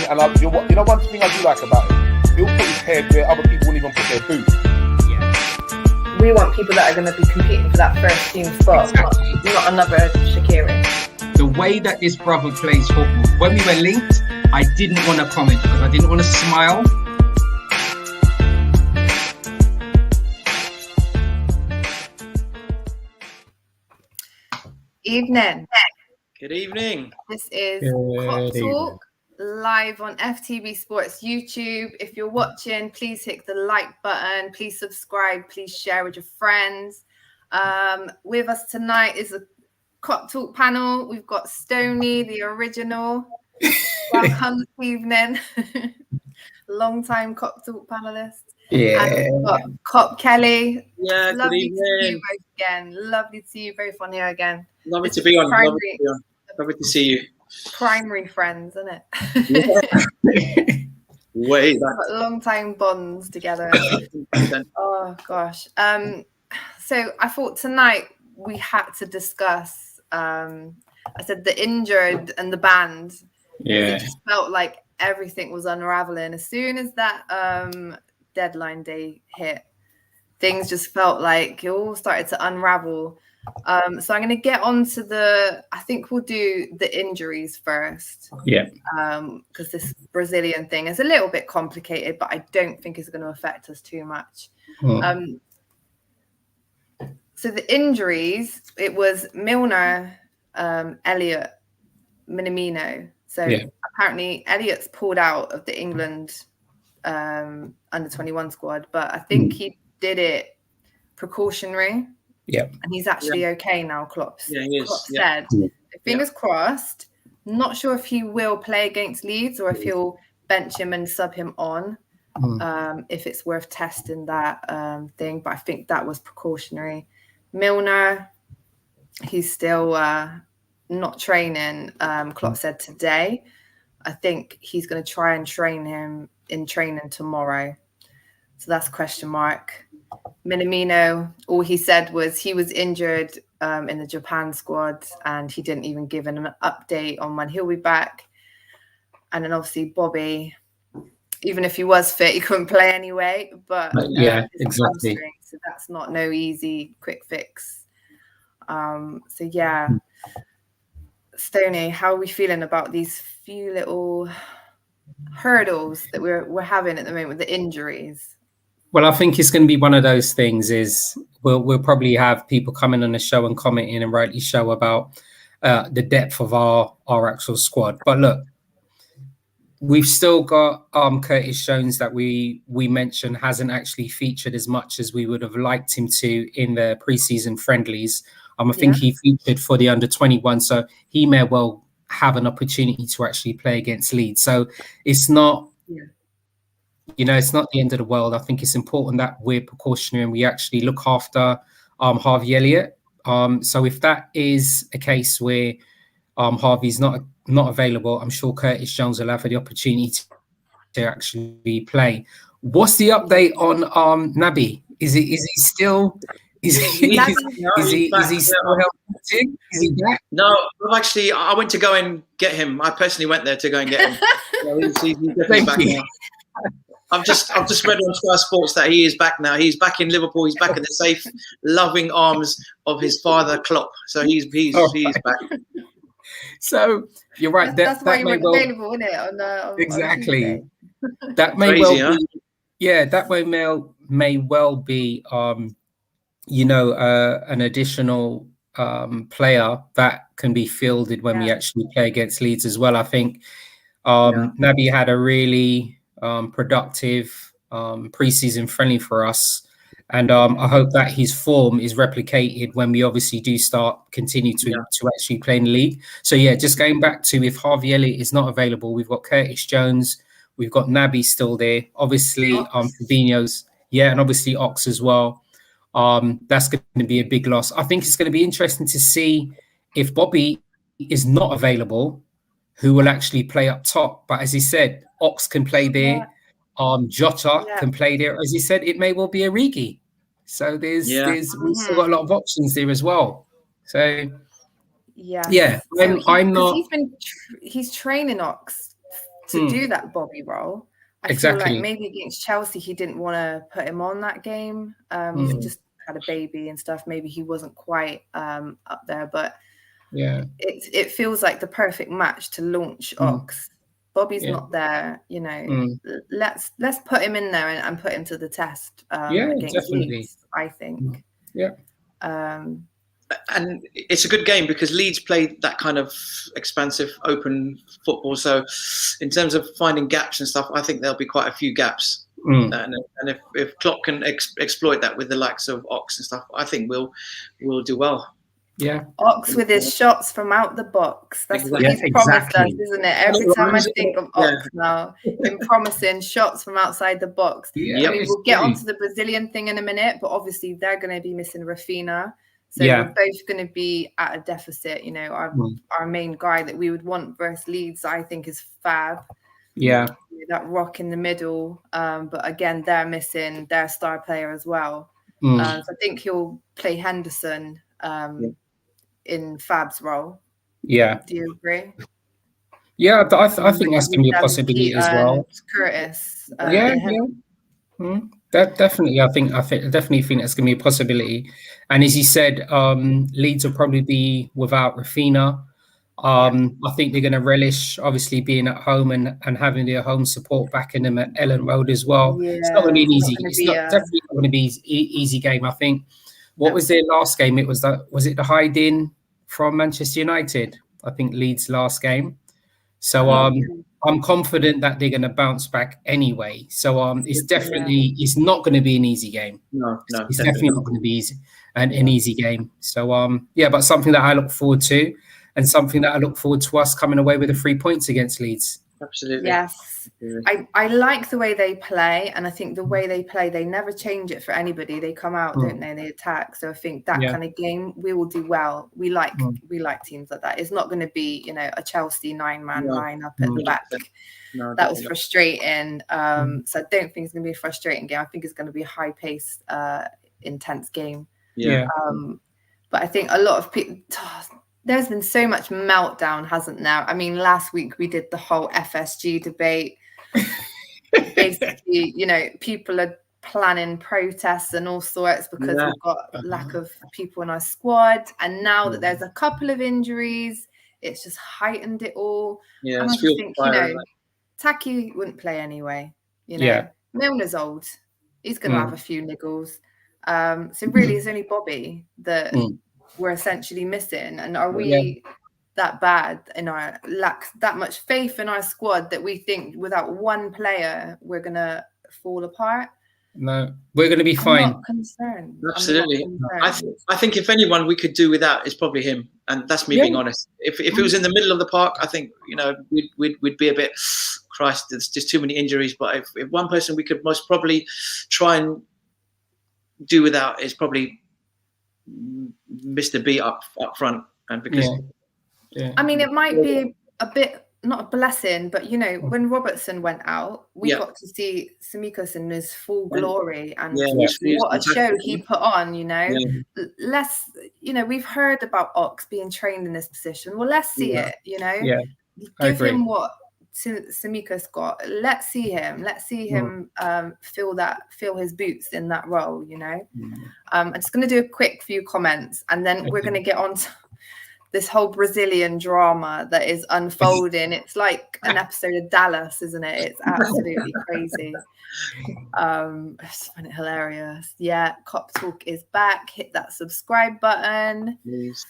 And you know one thing I do like about him? He'll put his head where other people won't even put their boot. Yeah. We want people that are going to be competing for that first team spot, exactly. not another Shaqiri. The way that this brother plays football, when we were linked, I didn't want to comment because I didn't want to smile. Evening. Good evening. This is KOP TALK live on FTB Sports YouTube. If you're watching, please hit the like button. Please subscribe. Please share with your friends. With us tonight is a KOP TALK panel. We've got Stoney, the original. Welcome this evening. Long-time KOP TALK panelist. Yeah. And we've got KOP Kelly. Yeah, Lovely good to see evening. you both again. Lovely to see you both on here again. Lovely to be on. Lovely to see you. Primary friends, isn't it? Way back. Long time bonds together. Oh gosh. So I thought tonight we had to discuss I said the injured and the banned. Yeah. It just felt like everything was unraveling. As soon as that deadline day hit, things just felt like it all started to unravel. So I'm going to get on to I think we'll do the injuries first. Yeah. Because this Brazilian thing is a little bit complicated, but I don't think it's going to affect us too much. So the injuries, it was Milner, Elliot, Minamino. So apparently Elliot's pulled out of the England under 21 squad, but I think he did it precautionary. Yeah. And he's actually okay now, Klopp. Yeah, he is. Klopp said, fingers crossed, not sure if he will play against Leeds or if he'll bench him and sub him on, if it's worth testing that thing. But I think that was precautionary. Milner, he's still not training, Klopp said today. I think he's going to try and train him in training tomorrow. So that's question mark. Minamino, all he said was he was injured in the Japan squad and he didn't even give him an update on when he'll be back. And then obviously Bobby, even if he was fit, he couldn't play anyway. But exactly. So that's not no easy quick fix. Stoney, how are we feeling about these few little hurdles that we're having at the moment with the injuries? Well, I think it's going to be one of those things is we'll probably have people coming on the show and commenting and rightly show about the depth of our actual squad. But look, we've still got Curtis Jones that we mentioned hasn't actually featured as much as we would have liked him to in the preseason friendlies. I think he featured for the under 21, so he may well have an opportunity to actually play against Leeds. So it's not... it's not the end of the world. I think it's important that we're precautionary and we actually look after Harvey Elliott. So if that is a case where Harvey's not available, I'm sure Curtis Jones will have the opportunity to actually play. What's the update on Naby? Is he still? Is he still helping? Is he back? No, I went to go and get him. I personally went there to go and get him. He's definitely back now. I've just read on Sky Sports that he is back now. He's back in Liverpool. He's back in the safe, loving arms of his father, Klopp. So he's back. So you're right. That's why he was available, isn't it? On exactly. That may crazy, well be. Huh? Yeah, that way may well be. An additional player that can be fielded when we actually play against Leeds as well. I think Naby had a really productive preseason friendly for us, and I hope that his form is replicated when we obviously do continue to actually play in the league. So just going back to if Harvey Elliott is not available, we've got Curtis Jones, we've got Naby still there, obviously Fabinho's and obviously Ox as well. That's going to be a big loss. I think it's going to be interesting to see if Bobby is not available, who will actually play up top. But as he said, Ox can play there. Jota can play there. As he said, it may well be Origi. So we've still got a lot of options there as well. So I'm not. He's training Ox to do that Bobby role. I feel like maybe against Chelsea, he didn't want to put him on that game. He just had a baby and stuff. Maybe he wasn't quite up there, but it feels like the perfect match to launch Ox. Bobby's not there, you know. Let's put him in there and put him to the test against Leeds, I think. And it's a good game because Leeds played that kind of expansive, open football. So, in terms of finding gaps and stuff, I think there'll be quite a few gaps. And if Klopp can exploit that with the likes of Ox and stuff, I think we'll do well. Yeah, Ox with his shots from out the box. That's what he's promised us, isn't it? Every time I think of Ox now, him promising shots from outside the box. I mean, we'll get onto the Brazilian thing in a minute, but obviously they're going to be missing Rafinha. So we're both going to be at a deficit. You know, our main guy that we would want versus Leeds, I think, is Fab. Yeah. That rock in the middle. But again, they're missing their star player as well. So I think he'll play Henderson in Fab's role. Yeah. Do you agree? Yeah, I think that's going to be a possibility as well. Curtis. That definitely, I definitely think that's going to be a possibility. And as you said, Leeds will probably be without Rafinha. I think they're going to relish, obviously, being at home and having their home support backing them at Ellen Road as well. It's not going to be an easy. Definitely not going to be an easy game. I think. What was their last game? Was it the hide-in from Manchester United? I think Leeds' last game. So I'm confident that they're going to bounce back anyway. So it's not going to be an easy game. No, it's definitely not going to be an easy game. So but something that I look forward to, and something that I look forward to us coming away with the 3 points against Leeds. Absolutely. Yes. I like the way they play, and I think the way they play, they never change it for anybody. They come out, don't they? They attack. So I think that kind of game we will do well. We like teams like that. It's not going to be, you know, a Chelsea 9-man lineup at the back. No, that was frustrating. So I don't think it's going to be a frustrating game. I think it's going to be a high-paced, intense game. But I think a lot of people. There's been so much meltdown, hasn't there? I mean, last week we did the whole FSG debate. Basically, you know, people are planning protests and all sorts because we've got lack of people in our squad. And now that there's a couple of injuries, it's just heightened it all. Yeah, and I just think, you know, Taki wouldn't play anyway. You know, Milner's old. He's going to have a few niggles. So really, it's only Bobby that we're essentially missing. And are we that bad in our lack that much faith in our squad that we think without one player we're gonna fall apart? No, we're going to be fine. I'm not concerned. Absolutely. I think if anyone we could do without is probably him, and that's me being honest. If it was in the middle of the park, I think, you know, we'd be a bit, Christ, there's just too many injuries. But if one person we could most probably try and do without is probably Mr. B up front. And because I mean, it might be a bit not a blessing, but you know, when Robertson went out, we got to see Tsimikas in his full glory, and what a show he put on. You know, let's, you know, we've heard about Ox being trained in this position. Well, let's see it. You know, give him what Tsimikas got. Let's see him. Let's see him feel his boots in that role. You know, I'm just going to do a quick few comments, and then we're going to get on to this whole Brazilian drama that is unfolding. It's like an episode of Dallas, isn't it? It's absolutely crazy. It's funny, hilarious. Yeah, KOP TALK is back. Hit that subscribe button. Please.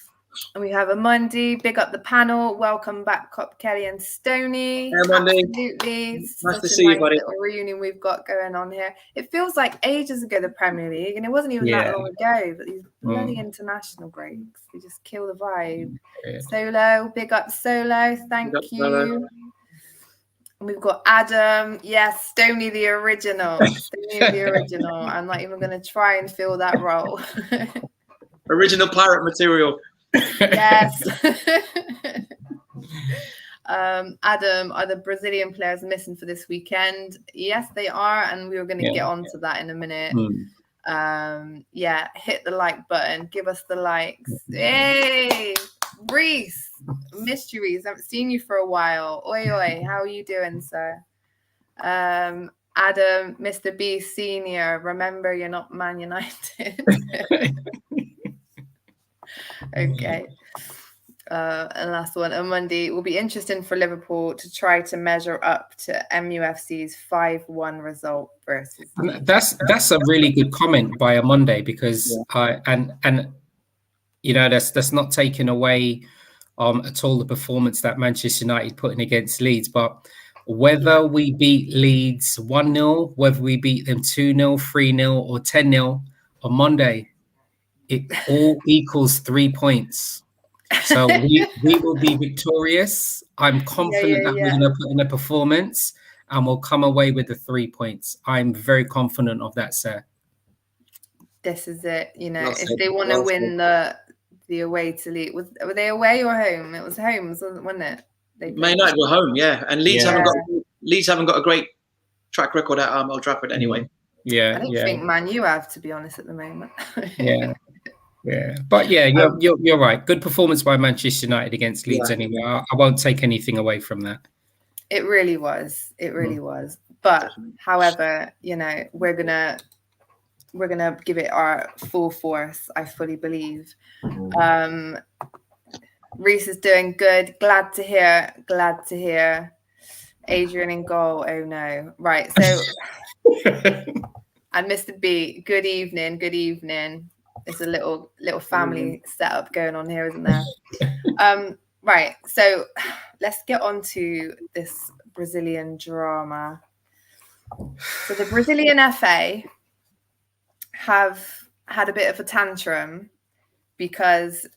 And we have a Monday. Big up the panel. Welcome back, Cop Kelly and Stoney. Hey, Monday. Absolutely. Nice to see you, buddy. Little reunion we've got going on here. It feels like ages ago, the Premier League, and it wasn't even that long ago, but these bloody international breaks, they just kill the vibe. Solo, big up Solo. Thank you. Solo. And we've got Adam. Yes, Stoney the original. Stoney the original. I'm not even going to try and fill that role. Original pirate material. Yes. Adam, are the Brazilian players missing for this weekend? Yes, they are, and we were going to get on to that in a minute. Hit the like button, give us the likes. Hey, Reese, Missed you, Reese. Haven't seen you for a while. Oi, oi. How are you doing, sir? Adam, Mr. B Senior. Remember, you're not Man United. Okay. And last one, on Monday, it will be interesting for Liverpool to try to measure up to MUFC's 5-1 result versus. That's a really good comment by a Monday, because and you know, that's not taking away at all the performance that Manchester United put in against Leeds, but whether we beat Leeds 1-0, whether we beat them 2-0, 3-0, or 10-0 on Monday, it all equals 3 points. So we will be victorious. I'm confident that we're going to put in a performance and we'll come away with the 3 points. I'm very confident of that, sir. This is it. You know, if they want to win the away to Leeds, were they away or home? It was home, wasn't it? Man United were home, yeah, and Leeds haven't got a great track record at Old Trafford anyway. Yeah, I don't think Man U have, to be honest, at the moment. Yeah, but yeah, you're right. Good performance by Manchester United against Leeds. Anyway, I won't take anything away from that. It really was. It really was. But however, you know, we're gonna give it our full force. I fully believe. Reese is doing good. Glad to hear. Glad to hear. Adrian in goal. Oh no. Right. So, and Mr. B. Good evening. Good evening. It's a little family setup going on here, isn't there? Right. So let's get on to this Brazilian drama. So the Brazilian FA have had a bit of a tantrum because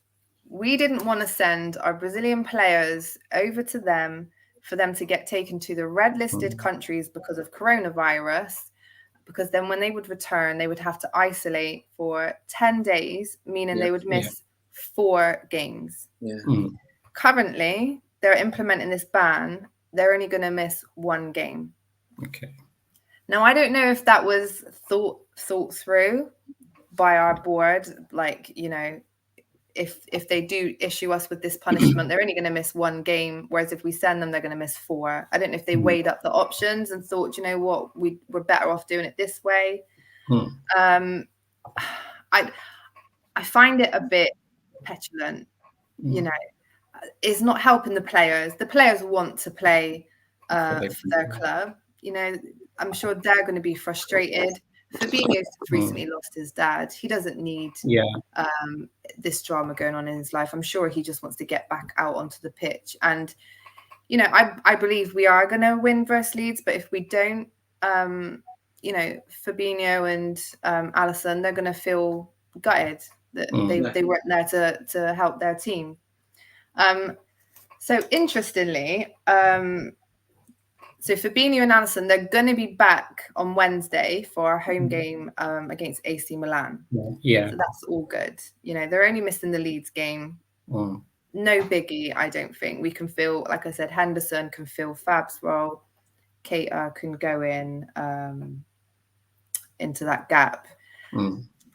we didn't want to send our Brazilian players over to them for them to get taken to the red listed countries because of coronavirus. Because then when they would return, they would have to isolate for 10 days, meaning they would miss 4 games. Currently, they're implementing this ban. They're only going to miss 1 game. Okay. Now, I don't know if that was thought through by our board. Like, you know, if they do issue us with this punishment, they're only going to miss 1 game. Whereas if we send them, they're going to miss 4. I don't know if they weighed up the options and thought, you know what, we're better off doing it this way. I find it a bit petulant. You know, it's not helping the players. The players want to play for their club. You know, I'm sure they're going to be frustrated. Fabinho's recently lost his dad. He doesn't need this drama going on in his life. I'm sure he just wants to get back out onto the pitch. And, you know, I believe we are going to win versus Leeds. But if we don't, you know, Fabinho and Alisson, they're going to feel gutted that they weren't there to help their team. So interestingly, so Fabinho and Alisson, they're going to be back on Wednesday for our home game against AC Milan. Yeah. So that's all good. You know, they're only missing the Leeds game. No biggie, I don't think. We can fill, like I said, Henderson can fill Fab's role. Keita can go into that gap.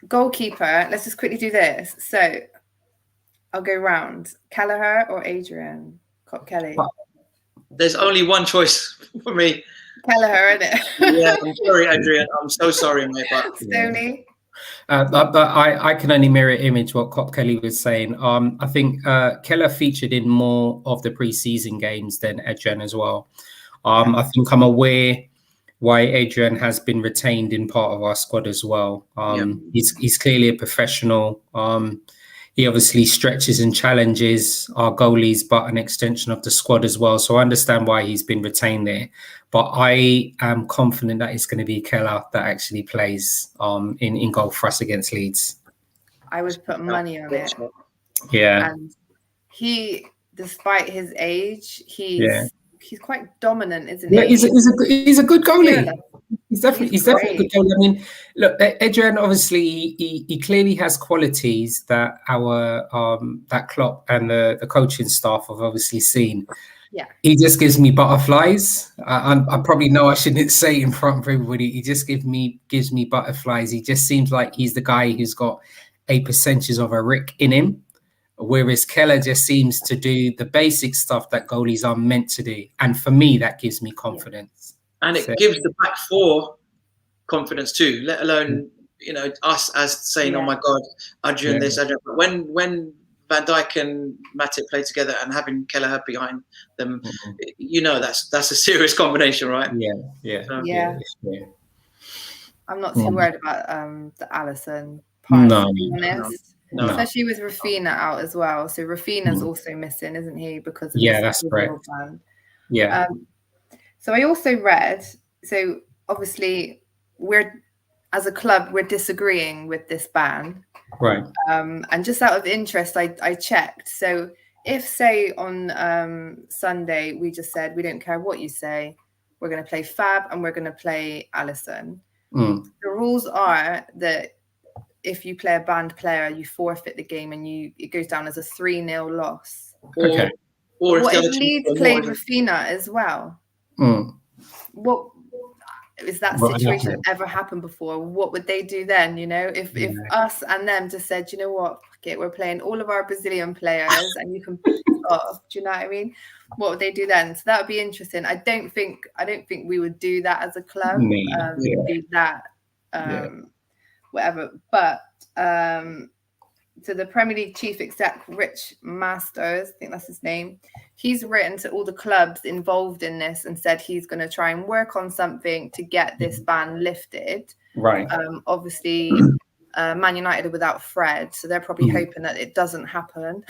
Goalkeeper, let's just quickly do this. So I'll go round. Kelleher or Adrian? Cop Kelly. There's only one choice for me. Kelleher, isn't it? Yeah, I'm sorry, Adrian. I'm so sorry, mate. But Stoney. But I can only mirror image what Cop Kelly was saying. I think Keller featured in more of the pre-season games than Adrian as well. I think I'm aware why Adrian has been retained in part of our squad as well. He's clearly a professional. He obviously stretches and challenges our goalies, but an extension of the squad as well. So I understand why he's been retained there. But I am confident that it's going to be Keller that actually plays in goal for us against Leeds. I would put money on it. Yeah. And he, despite his age, he's quite dominant, isn't he? Yeah, he's a good goalie. Yeah. He's definitely a good goalie. I mean, look, Adrian obviously he clearly has qualities that our that Klopp and the coaching staff have obviously seen. Yeah, he just gives me butterflies. I probably know I shouldn't say it in front of everybody. He just gives me butterflies. He just seems like he's the guy who's got a percentage of a Rick in him. whereas Keller just seems to do the basic stuff that goalies are meant to do. And for me, that gives me confidence. And it gives the back four confidence too, let alone, you know, us as saying, oh my God, Adrian this, Adrian. But when Van Dijk and Matip play together and having Kelleher behind them, you know, that's a serious combination, right? Yeah. I'm not too worried about the Alisson part, to be honest. No. Especially with Rafinha out as well. So Rafinha's also missing, isn't he? Because of that's correct. Ban. So I also read, so obviously as a club, we're disagreeing with this ban. Right. And just out of interest, I checked. So if, say, on Sunday, we just said, we don't care what you say, we're going to play Fab and we're going to play Alisson. The rules are that if you play a banned player, you forfeit the game and it goes down as a 3-0 loss. Okay. Or what if Leeds played Rafinha as well? What is that situation ever happened before? What would they do then? You know, if us and them just said, you know what, fuck it, we're playing all of our Brazilian players and you can pick off. Do you know what I mean? What would they do then? So that would be interesting. I don't think we would do that as a club. Do that, whatever. But so the Premier League chief exec, Rich Masters, I think that's his name, he's written to all the clubs involved in this and said he's going to try and work on something to get this ban lifted. Right. Obviously, Man United are without Fred, so they're probably hoping that it doesn't happen.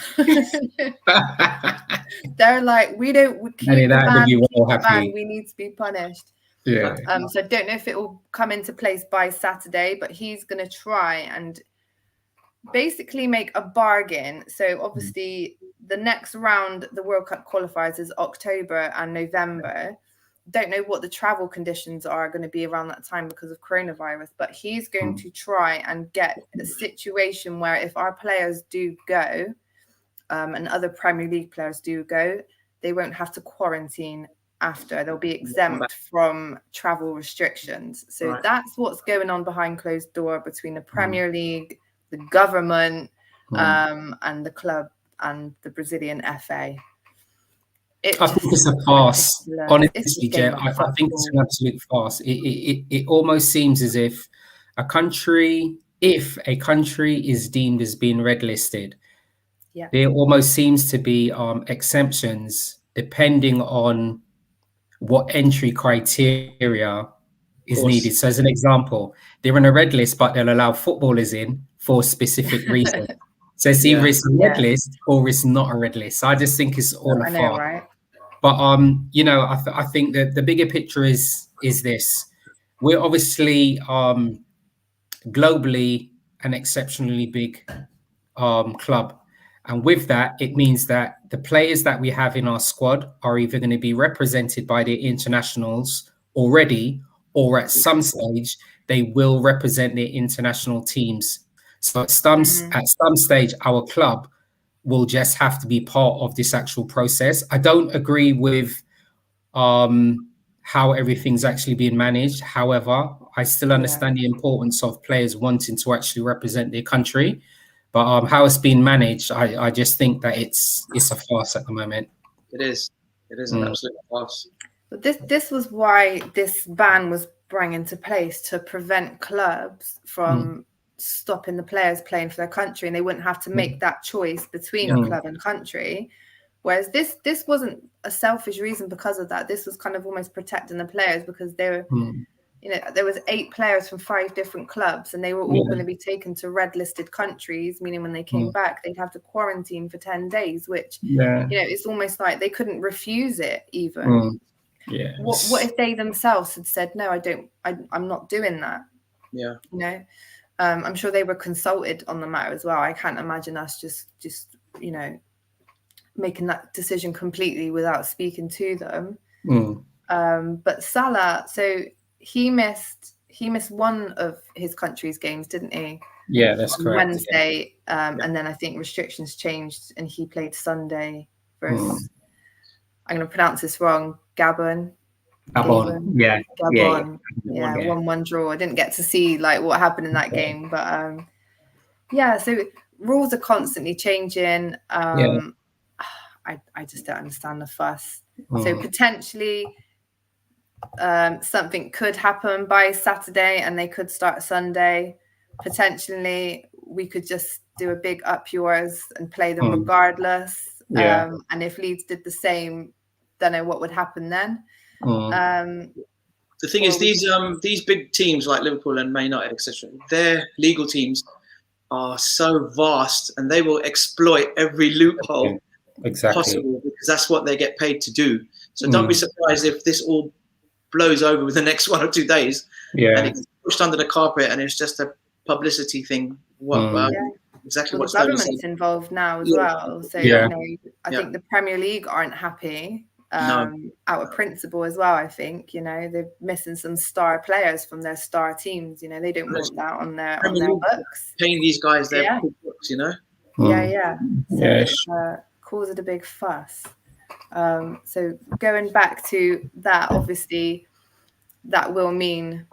They're like, we keep the ban, we need to be punished. Yeah. So I don't know if it will come into place by Saturday, but he's going to try and basically make a bargain. So obviously the next round, the World Cup qualifiers, is October and November. Don't know what the travel conditions are going to be around that time because of coronavirus, but he's going to try and get a situation where if our players do go and other Premier League players do go, they won't have to quarantine after. They'll be exempt from travel restrictions. So that's what's going on behind closed door between the Premier League, the government, and the club and the Brazilian FA. I think it's a farce. Honestly, Jay, I think it's an absolute farce. It almost seems as if a country is deemed as being red listed, there almost seems to be exemptions depending on what entry criteria is needed. So as an example, they're on a red list, but they'll allow footballers in for specific reasons. So it's either it's a red list or it's not a red list. So I just think it's all a farce. Right? But you know, I think that the bigger picture is this: we're obviously globally an exceptionally big club, and with that, it means that the players that we have in our squad are either going to be represented by the internationals already, or at some stage they will represent their international teams. So at some stage, our club will just have to be part of this actual process. I don't agree with how everything's actually being managed. However, I still understand the importance of players wanting to actually represent their country. But how it's being managed, I just think that it's a farce at the moment. It is an absolute farce. But this was why this ban was brought into place, to prevent clubs from stopping the players playing for their country, and they wouldn't have to make that choice between a club and country. Whereas this wasn't a selfish reason because of that. This was kind of almost protecting the players, because they were, you know, there was 8 players from 5 different clubs, and they were all going to be taken to red listed countries, meaning when they came back, they'd have to quarantine for 10 days, which, you know, it's almost like they couldn't refuse it even. What if they themselves had said, no, I'm not doing that? Yeah. You know, I'm sure they were consulted on the matter as well. I can't imagine us just you know, making that decision completely without speaking to them. But Salah, so he missed one of his country's games, didn't he? Yeah, that's correct. Wednesday, and then I think restrictions changed, and he played Sunday versus, I'm going to pronounce this wrong, Gabon. Gabon. 1-1 draw. I didn't get to see like what happened in that game, but so rules are constantly changing. I just don't understand the fuss. So potentially something could happen by Saturday and they could start Sunday. Potentially we could just do a big up yours and play them regardless. And if Leeds did the same, don't know what would happen then. The thing is, these big teams like Liverpool and Man United, etc., their legal teams are so vast, and they will exploit every loophole possible because that's what they get paid to do. So don't be surprised if this all blows over within the next 1 or 2 days, and it's pushed under the carpet, and it's just a publicity thing. Exactly what the government's involved now as well. So you know, I think the Premier League aren't happy. Out of principle as well. I think, you know, they're missing some star players from their star teams. You know, they don't want that on their books. Paying these guys their books, you know. So caused a big fuss. So going back to that, obviously, that will mean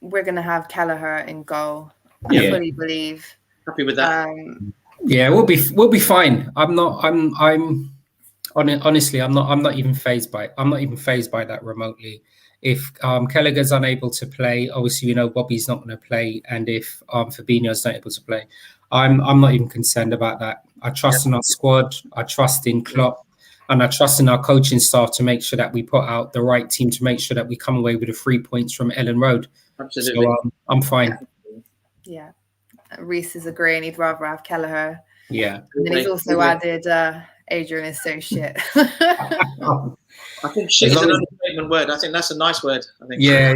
we're going to have Kelleher in goal. I fully believe. Happy with that. We'll be fine. Honestly, I'm not even phased by it. I'm not even phased by that remotely. If Kelleher's unable to play, obviously, you know, Bobby's not going to play, and if Fabinho's not able to play, I'm not even concerned about that. I trust in our squad, I trust in Klopp, and I trust in our coaching staff to make sure that we put out the right team to make sure that we come away with the 3 points from Ellen Road. Absolutely. So I'm fine. Yeah. Reese is agreeing he'd rather have Kelleher. Yeah. And then he's also added Adrian is so shit. I think shit is an understatement word. I think that's a nice word. I think. Yeah,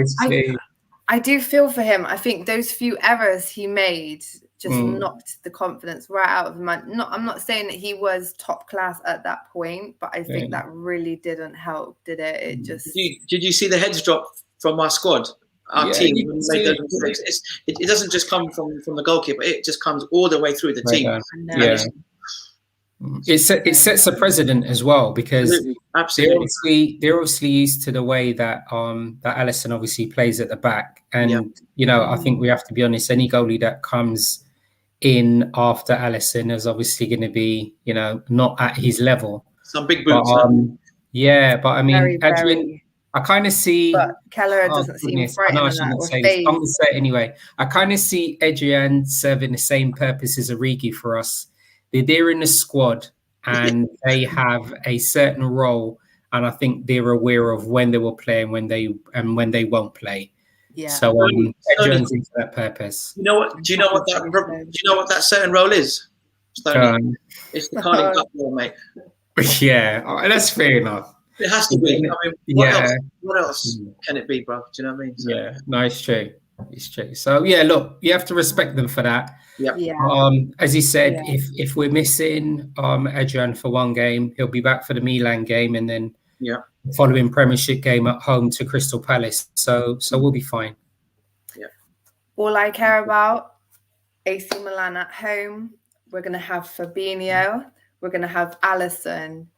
I do feel for him. I think those few errors he made just knocked the confidence right out of him. I'm not saying that he was top class at that point, but I think that really didn't help, did it? It just. Did you see the heads drop from our squad? Our team made those mistakes. It doesn't just come from the goalkeeper. It just comes all the way through the team. It sets a precedent as well, because Absolutely. they're obviously used to the way that that Alisson obviously plays at the back, and you know, I think we have to be honest. Any goalie that comes in after Alisson is obviously going to be, you know, not at his level. Some big boots. But I mean, Adrian, I kind of see. But Kelleher doesn't seem frightened. I'm going to say it anyway. I kind of see Adrian serving the same purpose as Origi for us. They're in the squad and they have a certain role, and I think they're aware of when they will play and when they won't play. Yeah. So Adrian's into that purpose. You know what? Do you know what that certain role is? It's the Carling Cup role, mate. Yeah, that's fair enough. It has to be. I mean, what else can it be, bro? Do you know what I mean? So. Yeah, no, it's true. It's true. So yeah, look, you have to respect them for that. As he said, if we're missing Adrian for one game, he'll be back for the Milan game, and then following Premiership game at home to Crystal Palace. So we'll be fine. Yeah. All I care about, AC Milan at home. We're gonna have Fabinho. We're gonna have Alisson.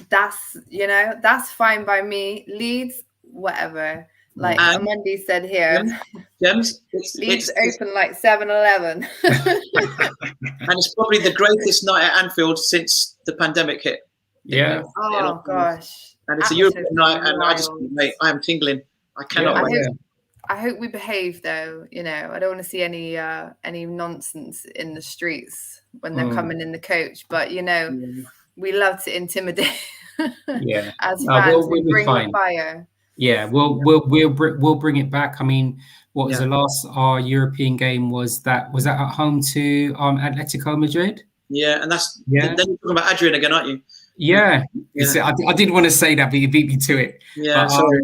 That's fine by me. Leeds, whatever. Like Amundi said here, Gems, Leeds open like 7-Eleven. And it's probably the greatest night at Anfield since the pandemic hit. Yeah. Oh gosh. And it's a European night, and I am tingling. I cannot wait. I hope we behave though. You know, I don't want to see any nonsense in the streets when they're coming in the coach. But you know, we love to intimidate. As fans, we bring the fire. Yeah, we'll bring it back. I mean, what was the last European game? Was that at home to Atletico Madrid? Yeah, and that's then you're talking about Adrian again, aren't you? Yeah. I didn't want to say that, but you beat me to it. Yeah, sorry.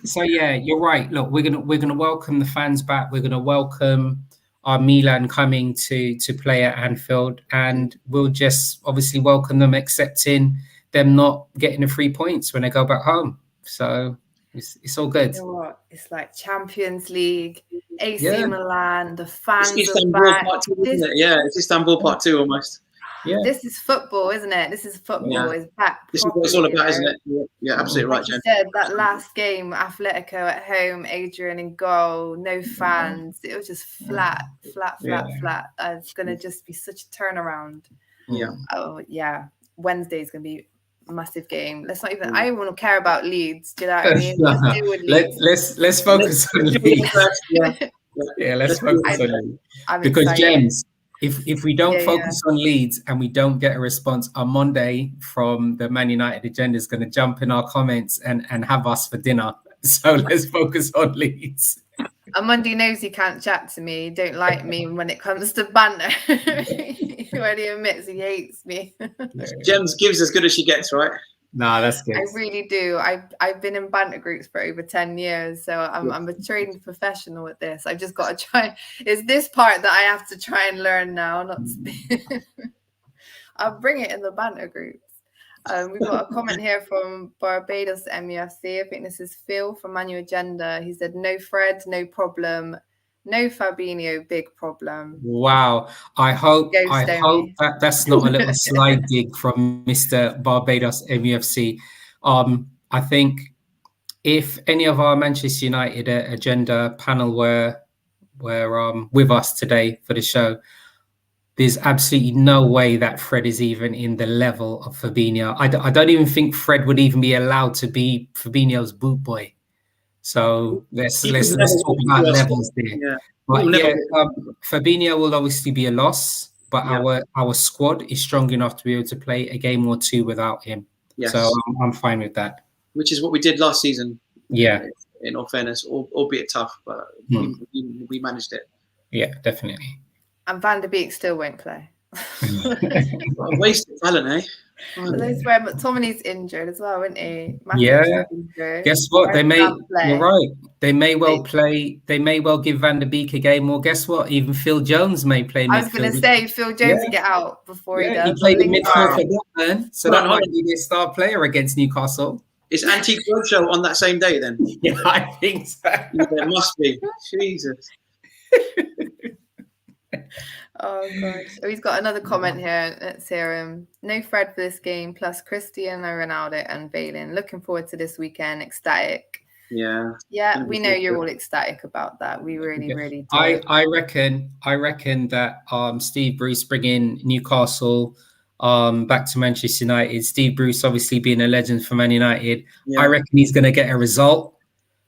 So yeah, you're right. Look, we're gonna welcome the fans back. We're gonna welcome our Milan coming to play at Anfield, and we'll just obviously welcome them, accepting them not getting the 3 points when they go back home. So. It's all good. You know what? It's like Champions League, AC Milan, the fans it's Istanbul are back. Part 2, isn't it? Yeah, it's Istanbul Part 2 almost. Yeah. This is football, isn't it? This is football. Yeah. It's back. This is what it's all about, isn't it? Yeah, absolutely Like right, you Jen. said, that last game, Atletico at home, Adrian in goal, no fans. It was just flat. It's going to just be such a turnaround. Yeah. Oh, yeah. Wednesday's going to be a massive game. Let's not even, I don't want to care about Leeds. Do you know what I mean? Let's deal with Leeds. Let's focus on Leeds. Yeah, let's focus on Leeds. Because James, if we don't focus on Leeds and we don't get a response on Monday from the Man United agenda, is going to jump in our comments and have us for dinner. So let's focus on Leeds. Monday knows he can't chat to me. He don't like me when it comes to banter. He already admits he hates me. Gems gives as good as she gets, right? No, that's good. I really do. I've been in banter groups for over 10 years, so I'm a trained professional at this. I've just got to try. It's this part that I have to try and learn now. Not to I'll bring it in the banter groups. We've got a comment here from Barbados MUFC. I think this is Phil from Manual Agenda. He said, no Fred, no problem. No Fabinho, big problem. Wow. I hope that that's not a little slide gig from Mr. Barbados MUFC. I think if any of our Manchester United agenda panel were with us today for the show, there's absolutely no way that Fred is even in the level of Fabinho. I don't even think Fred would even be allowed to be Fabinho's boot boy. So let's talk about levels there. Yeah. But Fabinho will obviously be a loss, but our squad is strong enough to be able to play a game or two without him. Yes. So I'm fine with that. Which is what we did last season. Yeah. In all fairness, albeit tough, but we managed it. Yeah, definitely. And Van der Beek still won't play. Wasted talent, eh? That's where McTominay's injured as well, isn't he? Yeah. Guess what? You're right. They may well play. They may well give Van der Beek a game. Or guess what? Even Phil Jones may play. I was going to say Phil Jones to get out before he does. He played in midfield for Blackburn, so that might be their star player against Newcastle. Is Antique Roadshow on that same day then? Yeah, I think so. There must be. Jesus. Oh gosh. Oh, he's got another comment here. Let's hear him. No Fred for this game, plus Cristiano Ronaldo and Valen. Looking forward to this weekend. Ecstatic. Yeah. Yeah, we know you're all ecstatic about that. We really, really do. I reckon that Steve Bruce bringing Newcastle back to Manchester United. Steve Bruce obviously being a legend for Man United. Yeah. I reckon he's gonna get a result.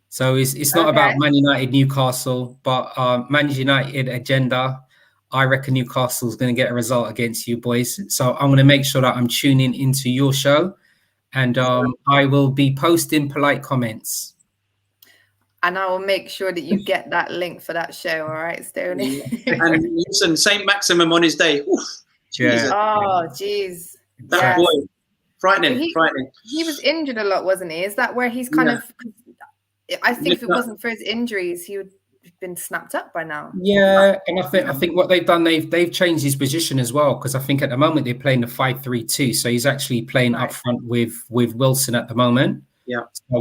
So it's not about Man United Newcastle, but Man United agenda. I reckon Newcastle's going to get a result against you boys. So I'm going to make sure that I'm tuning into your show, and I will be posting polite comments. And I will make sure that you get that link for that show. All right, Stoney. And listen, St. Maximum on his day. Oof, yeah. Oh, geez. That boy, frightening. He was injured a lot, wasn't he? Is that where he's kind of? I think if it wasn't for his injuries, he would have been snapped up by now. Yeah, and I think what they've done, they've changed his position as well, because I think at the moment they're playing the 5-3-2, so he's actually playing up front with Wilson at the moment. Yeah. So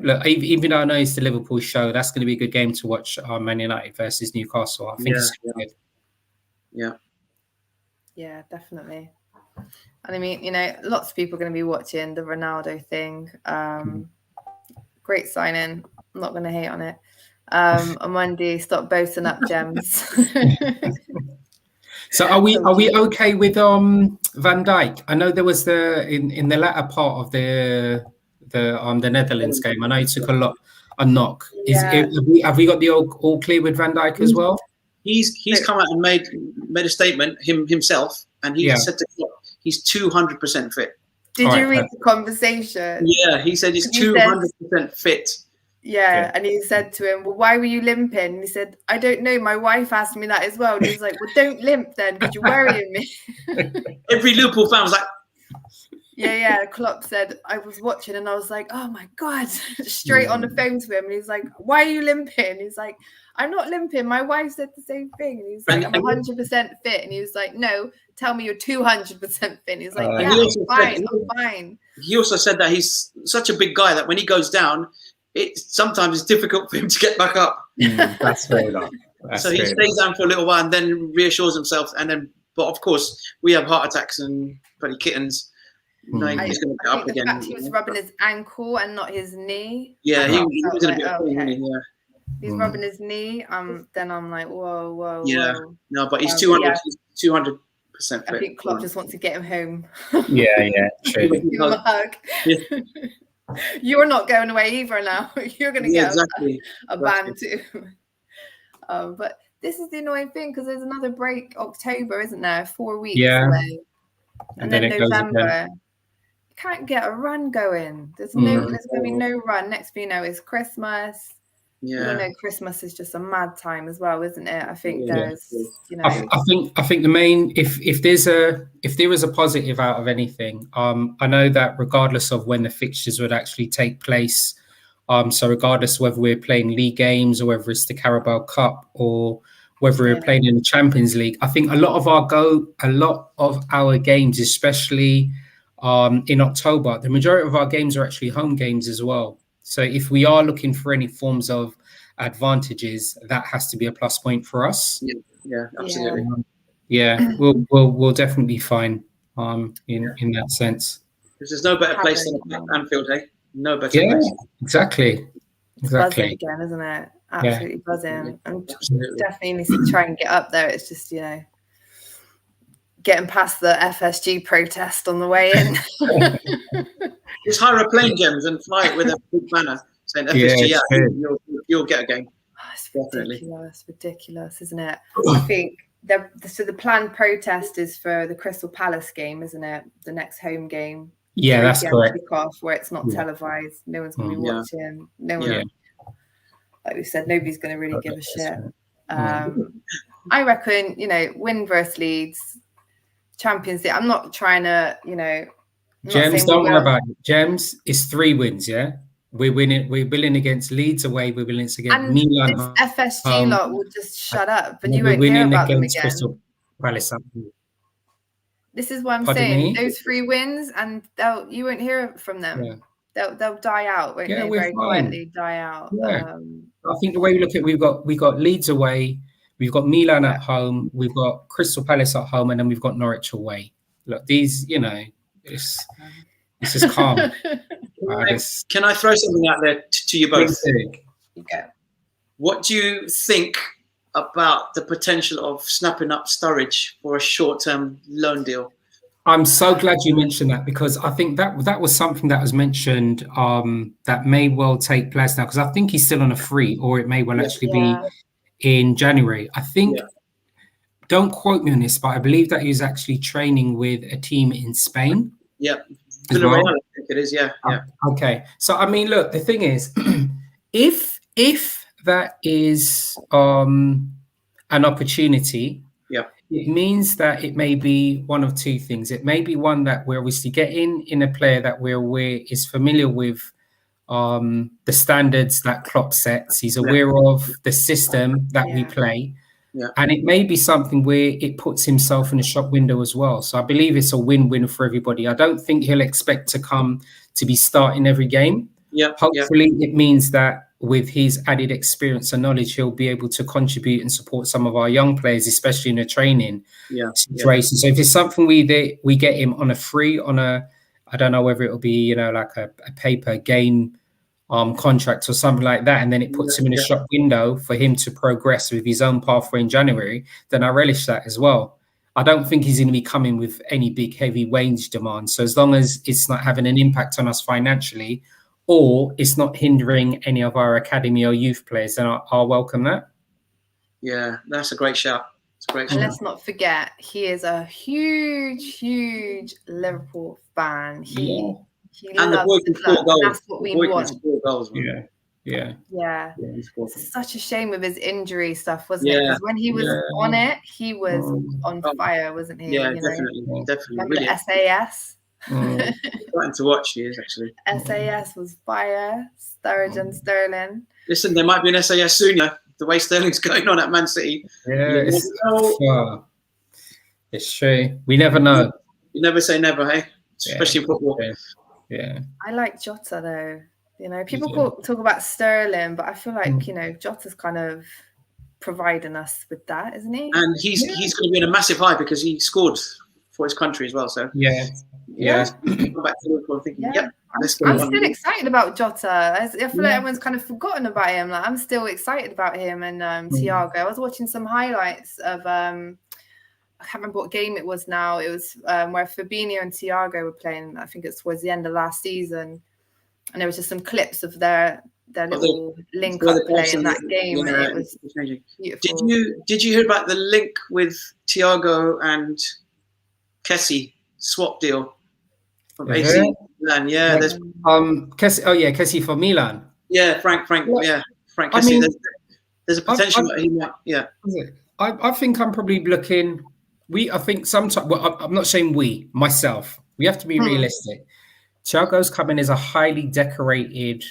look, even though I know it's the Liverpool show, that's going to be a good game to watch. Man United versus Newcastle. I think it's good. Yeah. Yeah, definitely. And I mean, lots of people are going to be watching the Ronaldo thing. Great signing. I'm not going to hate on it. On Monday, stop boasting up, Gems. So are we okay with Van Dijk? I know there was in the latter part of the Netherlands game. I know he took a knock. Yeah. Have we got the all clear with Van Dijk as well? He's come out and made a statement himself, and he said to Klopp, he's 200% fit. Did you read the conversation? Yeah, he said he's 200% fit. Yeah, and he said to him, well, why were you limping? And he said, I don't know. My wife asked me that as well. And he was like, well, don't limp then, because you're worrying me. Every Liverpool fan was like... Yeah. Klopp said, I was watching and I was like, oh, my God. Straight on the phone to him. And he's like, why are you limping? He's like, I'm not limping. My wife said the same thing. And he's like, I'm 100% fit. And he was like, no, tell me you're 200% fit. And he's like, yeah, I'm fine. He also said that he's such a big guy that when he goes down, sometimes it's difficult for him to get back up. That's fair enough. So he stays down for a little while and then reassures himself and then But of course, we have heart attacks and bloody kittens. No, he's going to get up again. The fact he was rubbing his ankle and not his knee. Yeah, he was in a bit of pain, wasn't he? Yeah. He's rubbing his knee. Then I'm like, whoa. Yeah. No, but he's 200. He's 200% fit. I think Klopp just wants to get him home. Yeah. True. Give him a hug. Yeah. You're not going away either now. You're going to get a ban too. But this is the annoying thing because there's another break October, isn't there? 4 weeks away. And then November. You can't get a run going. There's going to be no run. Next thing you know is Christmas. Yeah. You know, Christmas is just a mad time as well, isn't it? I think there's, you know. I think the main, if there was a positive out of anything, I know that regardless of when the fixtures would actually take place, so regardless of whether we're playing league games or whether it's the Carabao Cup or whether we're playing in the Champions League, I think a lot of our games, especially in October, the majority of our games are actually home games as well. So if we are looking for any forms of advantages, that has to be a plus point for us. Yeah, absolutely. We'll definitely be fine in that sense. Because there's no better place than Anfield, hey? No better place. Exactly. Buzzing again, isn't it? Absolutely buzzing. And definitely needs to try and get up there. It's just, you know, getting past the FSG protest on the way in. Just hire a plane, Gems, and fly it with a big banner saying FSG, you'll get a game. Oh, it's ridiculous, isn't it? I think the planned protest is for the Crystal Palace game, isn't it? The next home game. Yeah, that's correct. Kickoff, where it's not televised. No one's going to be watching. No one, like we said, nobody's going to really give a shit. I reckon, you know, win versus Leeds, Champions League. I'm not trying to, you know. Gems, don't worry about it. Gems is 3 wins, yeah? We're winning against Leeds away. We're winning against Milan. This FSG lot will just shut up, and you won't hear about them again. Crystal Palace. This is what I'm saying. Those 3 wins, and you won't hear from them. They'll die out, won't they? Very quietly die out. Yeah. I think the way we look at it, we got Leeds away, we've got Milan at home, we've got Crystal Palace at home, and then we've got Norwich away. Look, these, you know, it's just calm. Can I throw something out there to you both? Okay. What do you think about the potential of snapping up Sturridge for a short-term loan deal? I'm so glad you mentioned that, because I think that was something that was mentioned that may well take place now, because I think he's still on a free, or it may well actually be in January. I think, don't quote me on this, but I believe that he was actually training with a team in Spain. Yeah. Well. I think it is, yeah. Okay. So, I mean, look, the thing is, if that is an opportunity, it means that it may be one of 2 things. It may be one that we're obviously getting in a player that is familiar with the standards that Klopp sets. He's aware of the system that we play. Yeah. And it may be something where it puts himself in a shop window as well. So I believe it's a win-win for everybody. I don't think he'll expect to be starting every game. Hopefully it means that with his added experience and knowledge, he'll be able to contribute and support some of our young players, especially in the training situation. So if it's something we get him on a free, I don't know whether it'll be, you know, like a paper game contract or something like that, and then it puts him in a shop window for him to progress with his own pathway in January, then I relish that as well. I don't think he's going to be coming with any big heavy wage demands. So as long as it's not having an impact on us financially, or it's not hindering any of our academy or youth players, then I'll welcome that. Yeah, that's a great shout. And let's not forget, he is a huge Liverpool fan. He and the boy can score goals. That's what we want. Yeah. It's such a shame with his injury stuff, wasn't it? Because when he was on it, he was on fire, wasn't he? Yeah, definitely. Remember the SAS? Starting to watch, he is actually. SAS was fire. Sturridge and Sterling. Listen, there might be an SAS soon, the way Sterling's going on at Man City. Yeah, it's true. We never know. You never say never, hey? Especially in football. Yeah. I like Jota though. You know, people talk about Sterling, but I feel like, you know, Jota's kind of providing us with that, isn't he? And he's going to be in a massive high because he scored for his country as well. So yeah. Come back to Liverpool thinking, I'm still excited about Jota. I feel like everyone's kind of forgotten about him. Like, I'm still excited about him and Thiago. I was watching some highlights of I can't remember what game it was now. It was where Fabinho and Thiago were playing. I think it's towards the end of last season, and there was just some clips of their little link-up play in that game. And it was beautiful. Did you hear about the link with Thiago and Kessie swap deal from AC Milan? Yeah, there's Kessie. Oh yeah, Kessie for Milan. Yeah, Frank. Yeah, Frank Kessie. I mean, there's a potential that he might. Yeah, I think I'm probably looking. I think sometimes. Well, I'm not saying myself. We have to be realistic. Thiago's coming as a highly decorated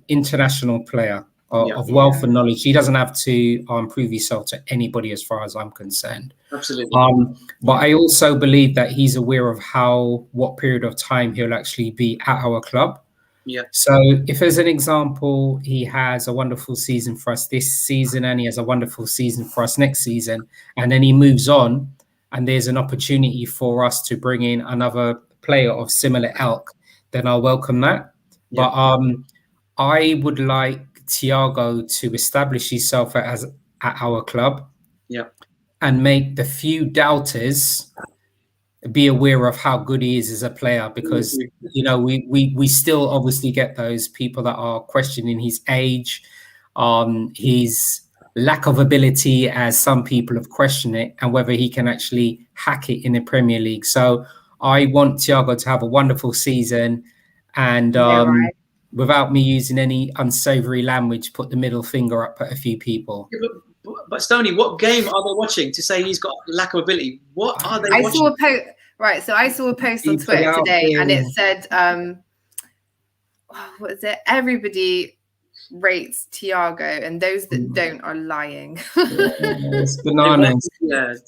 international player of wealth and knowledge. He doesn't have to prove himself to anybody, as far as I'm concerned. Absolutely. But I also believe that he's aware of what period of time he'll actually be at our club. Yeah. So if as an example, he has a wonderful season for us this season and he has a wonderful season for us next season, and then he moves on and there's an opportunity for us to bring in another player of similar ilk, then I'll welcome that. Yeah. But I would like Thiago to establish himself at our club, and make the few doubters be aware of how good he is as a player, because we still obviously get those people that are questioning his age, his lack of ability, as some people have questioned it, and whether he can actually hack it in the Premier League. So I want Thiago to have a wonderful season, and without me using any unsavory language, put the middle finger up at a few people. But Stoney, what game are they watching to say he's got lack of ability? What are they watching? So I saw a post on Twitter today, and it said, what is it? Everybody rates Thiago, and those that don't are lying. It's bananas.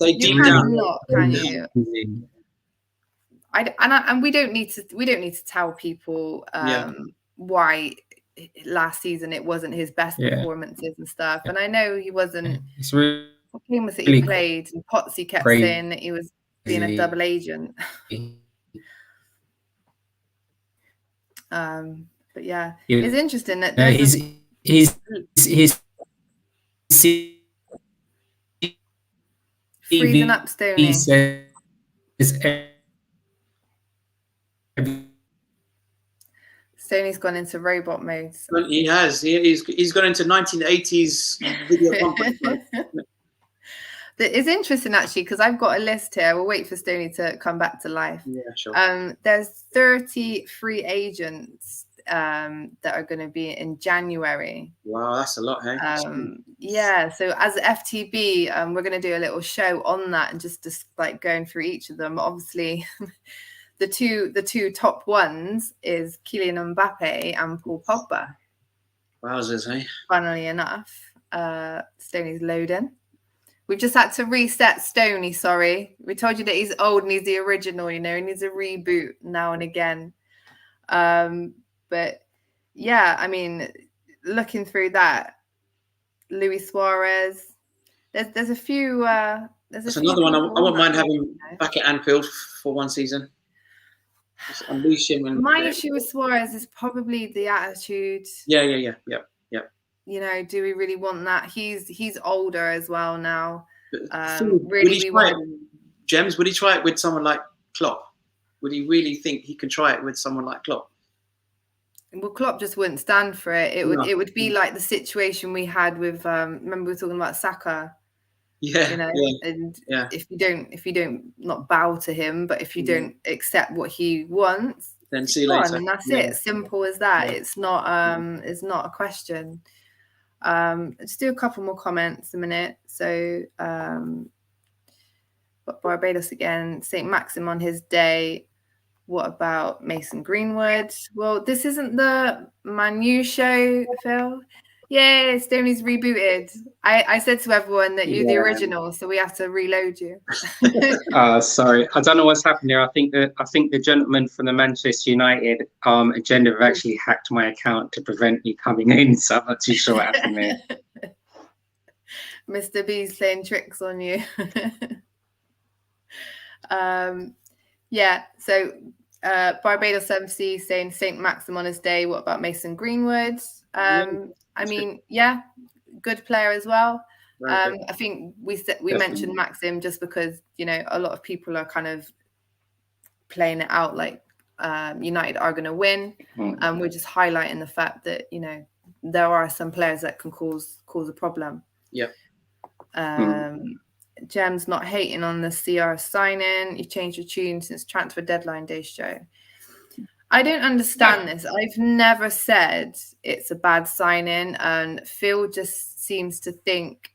They you cannot, can you? And we don't need to tell people why last season it wasn't his best performances and stuff. And I know he wasn't. It's really, what game was it he played? And Potsy kept saying that he was being a double agent. But it's interesting that he's freezing up, Stoney. He says Stoney's gone into robot mode. He has. He's gone into 1980s video conference mode. It's interesting actually, because I've got a list here. We'll wait for Stoney to come back to life. Yeah, sure. There's 30 free agents that are going to be in January. Wow, that's a lot, hey? So as FTB, we're going to do a little show on that and just like going through each of them. Obviously, the two top ones is Kylian Mbappe and Paul Pogba. Wowzers, hey? Funnily enough, Stoney's loading. We've just had to reset Stoney, sorry. We told you that he's old and he's the original, he needs a reboot now and again. But yeah, I mean, looking through that, Luis Suarez, there's a few. That's another one. I wouldn't mind having back at Anfield for one season. Just unleash him. And my issue with Suarez is probably the attitude. Yeah. Do we really want that? He's older as well now. Gems, would he try it with someone like Klopp? Would he really think he can try it with someone like Klopp? Well, Klopp just wouldn't stand for it. It would be like the situation we had with remember we were talking about Saka. And if you don't not bow to him, but if you don't accept what he wants, then see you later. And that's it. Simple as that. It's not a question. Just do a couple more comments a minute. So Barbados again, St. Maxim on his day. What about Mason Greenwood? Well, this isn't the Manu show, Phil. Yay, Stoney's rebooted. I said to everyone that you're the original, so we have to reload you. Sorry, I don't know what's happened here. I think the gentleman from the Manchester United agenda have actually hacked my account to prevent me coming in, so I'm not too sure what happened there. Mr. B's playing tricks on you. Yeah, so Barbados MC saying St. Maxim on his day. What about Mason Greenwood? I mean, yeah, good player as well. I think we mentioned Maxim just because, you know, a lot of people are kind of playing it out like United are going to win. We're just highlighting the fact that, you know, there are some players that can cause a problem. Yeah. Jem's not hating on the CR signing. You changed your tune since transfer deadline day show. I don't understand this. I've never said it's a bad signing, and Phil just seems to think.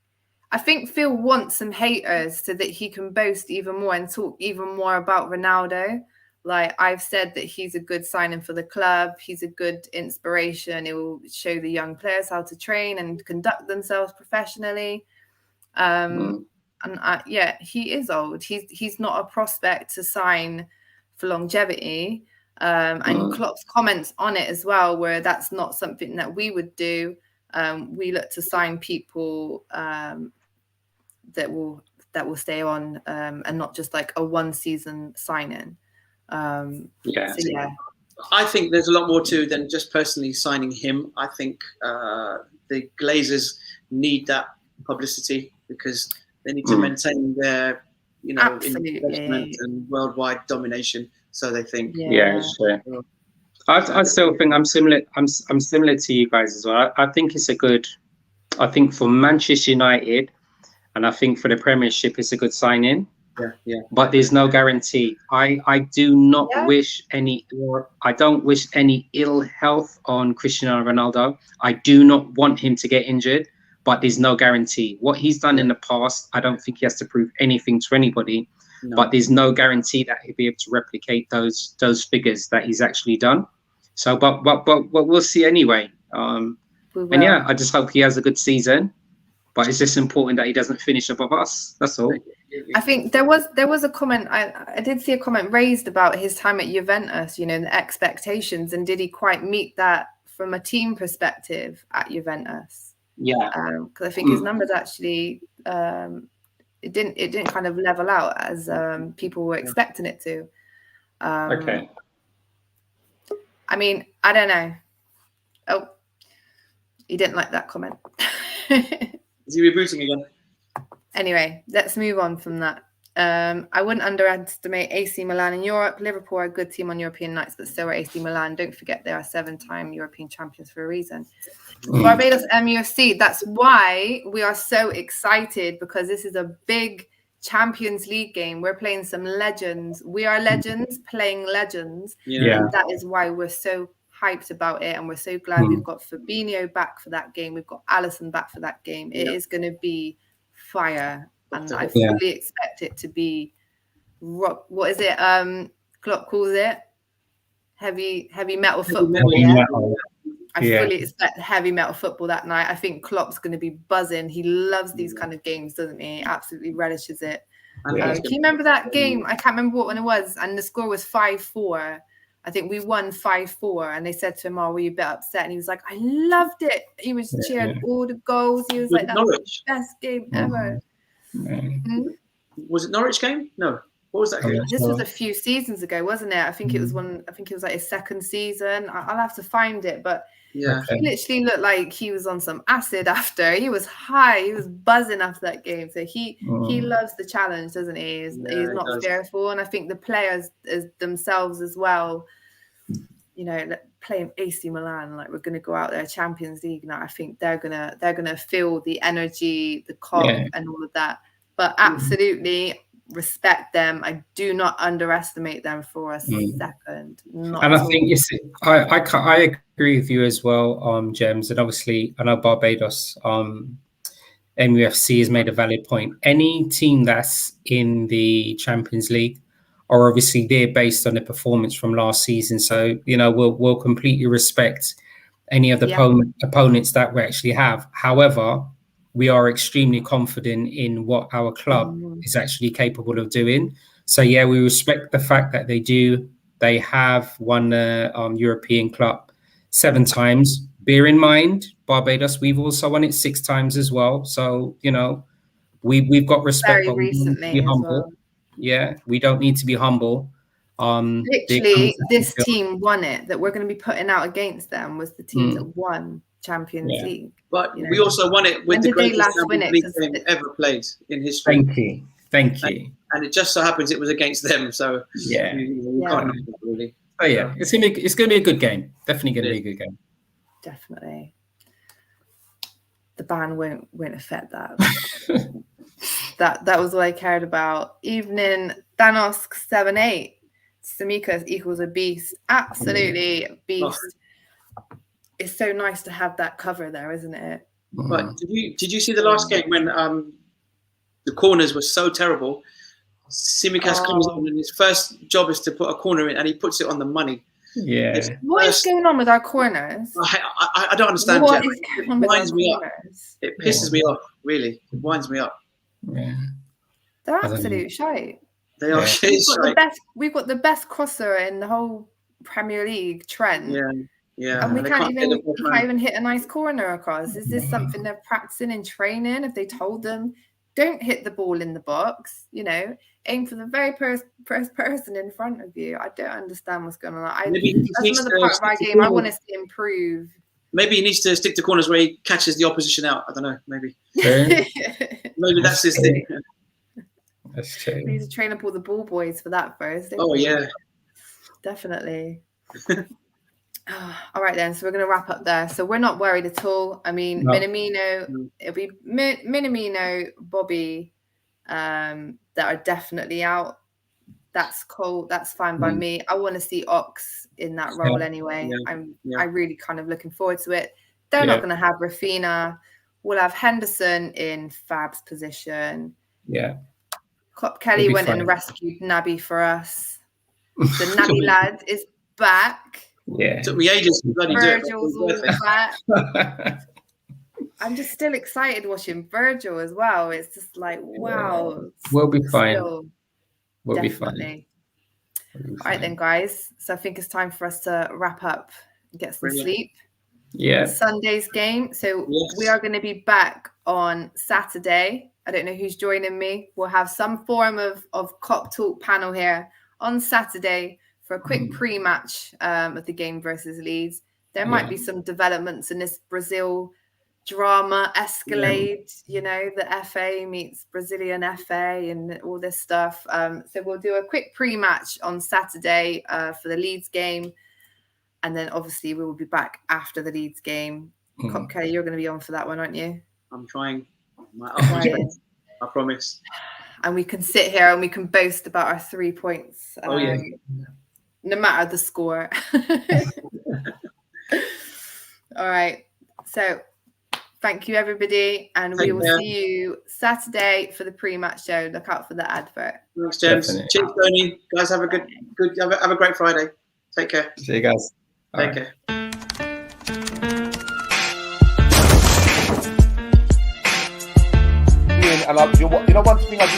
I think Phil wants some haters so that he can boast even more and talk even more about Ronaldo. Like, I've said that he's a good signing for the club. He's a good inspiration. It will show the young players how to train and conduct themselves professionally. And yeah, he is old. He's not a prospect to sign for longevity. And Klopp's comments on it as well, where that's not something that we would do. We look to sign people that will stay on, and not just like a one-season sign-in. So yeah. I think there's a lot more to than just personally signing him. I think the Glazers need that publicity because they need to maintain their, you know, investment and worldwide domination. So they think, sure. I still think I'm similar. I'm similar to you guys as well. I think it's a good. I think for Manchester United, and I think for the Premiership, it's a good sign-in. Yeah. But there's no guarantee. I do not wish any. I don't wish any ill health on Cristiano Ronaldo. I do not want him to get injured. But there's no guarantee. What he's done in the past, I don't think he has to prove anything to anybody. No. But there's no guarantee that he'll be able to replicate those figures that he's actually done. So, but we'll see anyway. And yeah, I just hope he has a good season. But it's just important that he doesn't finish above us. That's all. I think there was a comment. I did see a comment raised about his time at Juventus. You know, the expectations, and did he quite meet that from a team perspective at Juventus? Yeah, because I think his numbers actually it didn't kind of level out as people were expecting it to. Okay. I mean, I don't know. Oh, he didn't like that comment. Is he rebooting again? Anyway, let's move on from that. I wouldn't underestimate AC Milan in Europe. Liverpool are a good team on European nights, but so are AC Milan. Don't forget they are 7-time European champions for a reason. Barbados MUFC, that's why we are so excited, because this is a big Champions League game. We're playing some legends. We are legends playing legends. Yeah. And that is why we're so hyped about it, and we're so glad we've got Fabinho back for that game. We've got Alisson back for that game. It is going to be fire, and I fully expect it to be rock. What is it? Klopp calls it heavy metal football. I fully expect heavy metal football that night. I think Klopp's going to be buzzing. He loves these kind of games, doesn't he? Absolutely relishes it. Can you remember that game? I can't remember what one it was, and the score was 5-4. I think we won 5-4, and they said to him, "Oh, were you a bit upset?" And he was like, "I loved it." He was cheering all the goals. He was like, "That was the best game ever." Was it Norwich game? No. What was that game? This was a few seasons ago, wasn't it? I think it was one. I think it was like his second season. I'll have to find it, but he literally looked like he was on some acid after. He was high. He was buzzing after that game. So he loves the challenge, doesn't he? He's not fearful, and I think the players themselves as well. You know, playing AC Milan, like we're going to go out there Champions League now. I think they're gonna feel the energy, the KOP, and all of that. But absolutely respect them. I do not underestimate them for a second. I think you see, I agree with you as well, Gems. And obviously, I know Barbados, MUFC has made a valid point. Any team that's in the Champions League are obviously there based on the performance from last season. So, you know, we'll completely respect any of the opponents that we actually have. However, we are extremely confident in what our club is actually capable of doing. So, yeah, we respect the fact that they have won the European Club 7 times. Bear in mind, Barbados. We've also won it 6 times as well. So, you know, we've got respect. Very but we don't need to recently be as humble. well. Yeah, we don't need to be humble. Literally, this team won it. That we're going to be putting out against them was the team that won Champions League. But we also won it with the greatest Champions League game ever played in history. Thank you. And it just so happens it was against them. So yeah, we can't know, really. Oh yeah, it's gonna be a good game. Definitely gonna be a good game. Definitely. The ban won't affect that. that was all I cared about. Evening Thanos 7-8. Samikas equals a beast. Absolutely a beast. It's so nice to have that cover there, isn't it? But did you see the last game when the corners were so terrible? Simikas comes on and his first job is to put a corner in, and he puts it on the money. Yeah. What is going on with our corners? I don't understand. What is going on with our corners? It pisses me off, really. It winds me up. Yeah. They're absolute shite. They are shite. We've got the best crosser in the whole Premier League, Trent. Yeah. And we can't even hit a nice corner across. Is this something they're practicing in training? If they told them, don't hit the ball in the box, you know, aim for the very first person in front of you. I don't understand what's going on. That's another part of our game I want us to improve. Maybe he needs to stick to corners where he catches the opposition out. I don't know. Maybe. Maybe that's his thing. That's true. We need to train up all the ball boys for that first. Yeah. Definitely. All right then, so we're going to wrap up there. So we're not worried at all. I mean, Minamino, it'll be Minamino, Bobby, that are definitely out. That's cool. That's fine by me. I want to see Ox in that role anyway. I'm really kind of looking forward to it. They're not going to have Rafina. We'll have Henderson in Fab's position. Yeah. Kop Kelly went and rescued Naby for us. The Naby lad is back. Yeah. It took me ages to bloody Virgil's all back. I'm just still excited watching Virgil as well. It's just like, wow. We'll be fine. We'll be fine. All right then, guys. So I think it's time for us to wrap up and get some sleep. Yeah. Sunday's game. So we are going to be back on Saturday. I don't know who's joining me. We'll have some form of KOP Talk panel here on Saturday for a quick pre-match of the game versus Leeds. There might be some developments in this Brazil drama escalade, you know, the FA meets Brazilian FA and all this stuff. So we'll do a quick pre-match on Saturday for the Leeds game. And then obviously we will be back after the Leeds game. Kop Kelly, you're going to be on for that one, aren't you? I'm trying. I promise. And we can sit here and we can boast about our 3 points. No matter the score. All right. So thank you, everybody. And we will see you Saturday for the pre-match show. Look out for the advert. Thanks, James. Definitely. Cheers, Tony. Guys, have a have a great Friday. Take care. See you guys. Take care. And you know, one thing I do